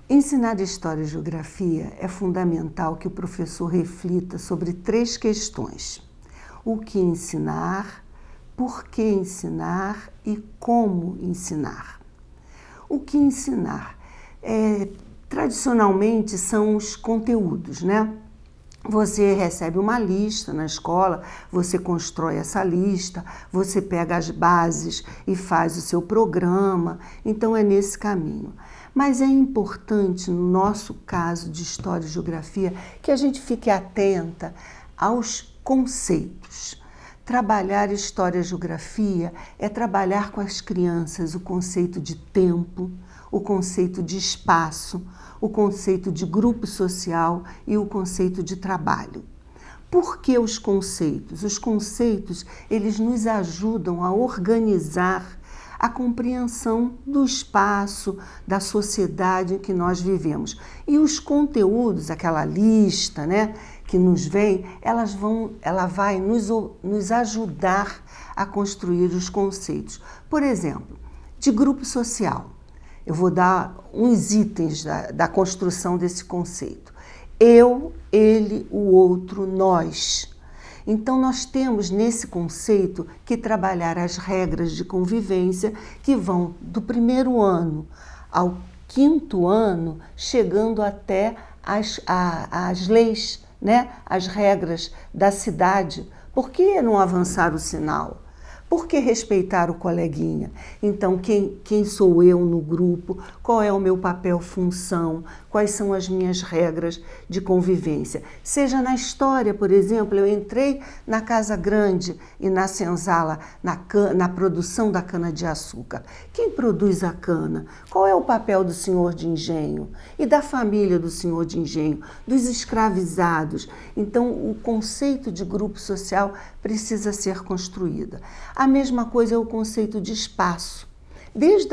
Ensinar História e Geografia é fundamental que o professor reflita sobre 3 questões: o que ensinar, por que ensinar e como ensinar. O que ensinar? Tradicionalmente são os conteúdos, né? Você recebe uma lista na escola, você constrói essa lista, você pega as bases e faz o seu programa, então é nesse caminho. Mas é importante, no nosso caso de História e Geografia, que a gente fique atenta aos conceitos. Trabalhar História e Geografia é trabalhar com as crianças o conceito de tempo, o conceito de espaço, o conceito de grupo social e o conceito de trabalho. Por que os conceitos? Os conceitos, eles nos ajudam a organizar a compreensão do espaço, da sociedade em que nós vivemos. E os conteúdos, aquela lista, né, que nos vem, ela vai nos ajudar a construir os conceitos. Por exemplo, de grupo social. Eu vou dar uns itens da construção desse conceito. Eu, ele, o outro, nós. Então, nós temos nesse conceito que trabalhar as regras de convivência que vão do 1º ano ao 5º ano, chegando até as leis, né? As regras da cidade. Por que não avançar o sinal? Por que respeitar o coleguinha? Então, quem sou eu no grupo? Qual é o meu papel, função? Quais são as minhas regras de convivência? Seja na história, por exemplo, eu entrei na Casa Grande e na senzala, na produção da cana-de-açúcar. Quem produz a cana? Qual é o papel do senhor de engenho? E da família do senhor de engenho? Dos escravizados? Então, o conceito de grupo social precisa ser construído. A mesma coisa é o conceito de espaço. Desde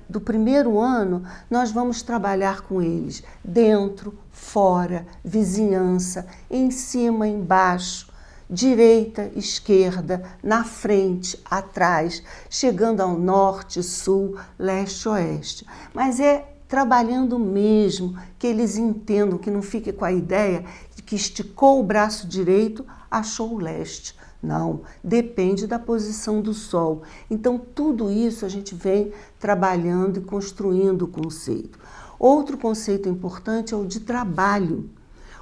do 1º ano, nós vamos trabalhar com eles dentro, fora, vizinhança, em cima, embaixo, direita, esquerda, na frente, atrás, chegando ao norte, sul, leste, oeste. Mas é trabalhando mesmo, que eles entendam, que não fique com a ideia de que esticou o braço direito, achou o leste. Não, depende da posição do sol. Então, tudo isso a gente vem trabalhando e construindo o conceito. Outro conceito importante é o de trabalho.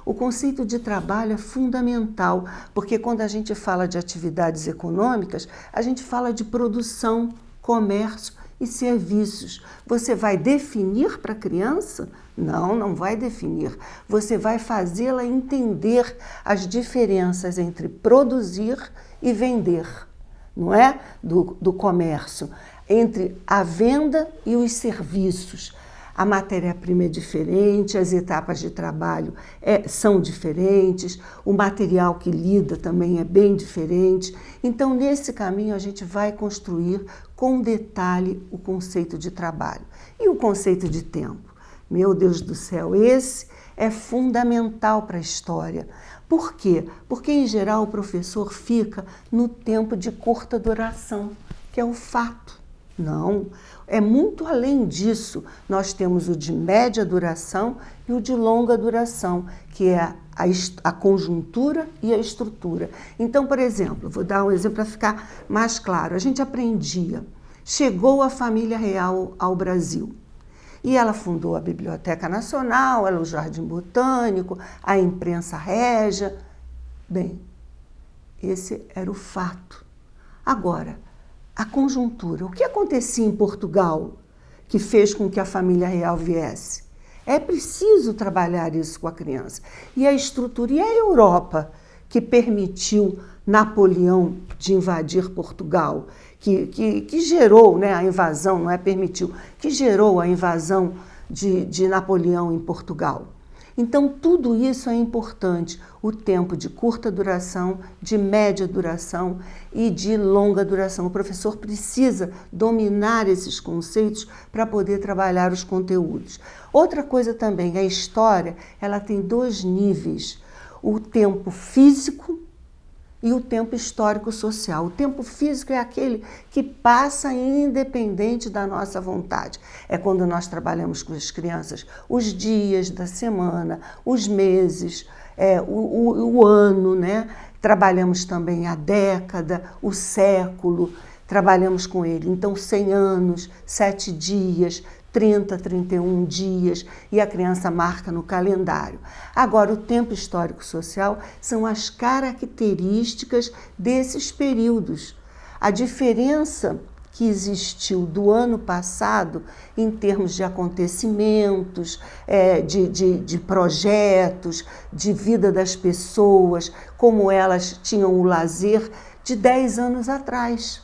O conceito de trabalho é fundamental, porque quando a gente fala de atividades econômicas, a gente fala de produção, comércio e serviços. Você vai definir para a criança? Não, não vai definir. Você vai fazê-la entender as diferenças entre produzir e vender, não é? Do comércio, entre a venda e os serviços. A matéria-prima é diferente, as etapas de trabalho são diferentes, o material que lida também é bem diferente. Então, nesse caminho, a gente vai construir com detalhe o conceito de trabalho. E o conceito de tempo? Meu Deus do céu, esse é fundamental para a história. Por quê? Porque, em geral, o professor fica no tempo de curta duração, que é o fato. Não, é muito além disso. Nós temos o de média duração e o de longa duração, que é a conjuntura e a estrutura. Então, por exemplo, vou dar um exemplo para ficar mais claro. A gente aprendia, chegou a família real ao Brasil. E ela fundou a Biblioteca Nacional, o Jardim Botânico, a imprensa régia. Bem, esse era o fato. Agora, a conjuntura. O que acontecia em Portugal que fez com que a família real viesse? É preciso trabalhar isso com a criança. E a estrutura, e a Europa, que permitiu Napoleão de invadir Portugal, que gerou, né, a invasão, não é permitiu, que gerou a invasão de Napoleão em Portugal. Então, tudo isso é importante, o tempo de curta duração, de média duração e de longa duração. O professor precisa dominar esses conceitos para poder trabalhar os conteúdos. Outra coisa também, a história, ela tem 2 níveis, o tempo físico e o tempo histórico-social. O tempo físico é aquele que passa independente da nossa vontade. É quando nós trabalhamos com as crianças os dias da semana, os meses, o ano, né? Trabalhamos também a década, o século, trabalhamos com ele. Então, 100 anos, 7 dias, 30, 31 dias, e a criança marca no calendário. Agora, o tempo histórico-social são as características desses períodos. A diferença que existiu do ano passado em termos de acontecimentos, de projetos, de vida das pessoas, como elas tinham o lazer de 10 anos atrás.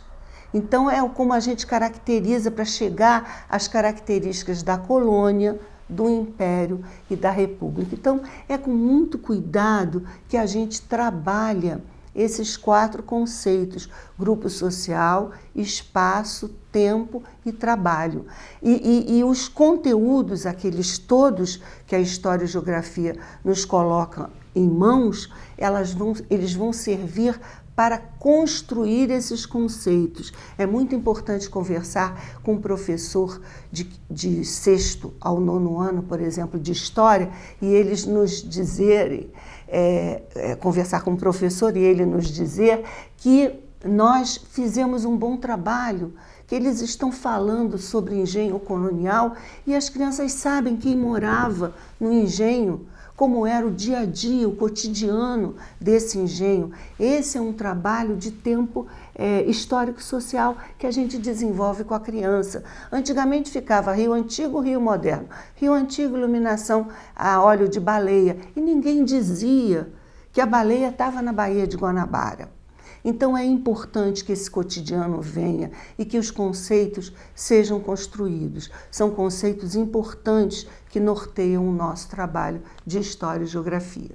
Então, é como a gente caracteriza para chegar às características da colônia, do Império e da República. Então, é com muito cuidado que a gente trabalha esses 4 conceitos: grupo social, espaço, tempo e trabalho. E os conteúdos, aqueles todos que a História e Geografia nos coloca em mãos, eles vão servir para construir esses conceitos. É muito importante conversar com um professor de 6º ao 9º ano, por exemplo, de História, e eles nos dizerem, conversar com um professor e ele nos dizer que nós fizemos um bom trabalho, que eles estão falando sobre engenho colonial e as crianças sabem quem morava no engenho, como era o dia a dia, o cotidiano desse engenho. Esse é um trabalho de tempo histórico-social que a gente desenvolve com a criança. Antigamente ficava Rio Antigo, Rio Moderno. Rio Antigo, iluminação a óleo de baleia. E ninguém dizia que a baleia estava na Baía de Guanabara. Então é importante que esse cotidiano venha e que os conceitos sejam construídos. São conceitos importantes que norteiam o nosso trabalho de História e Geografia.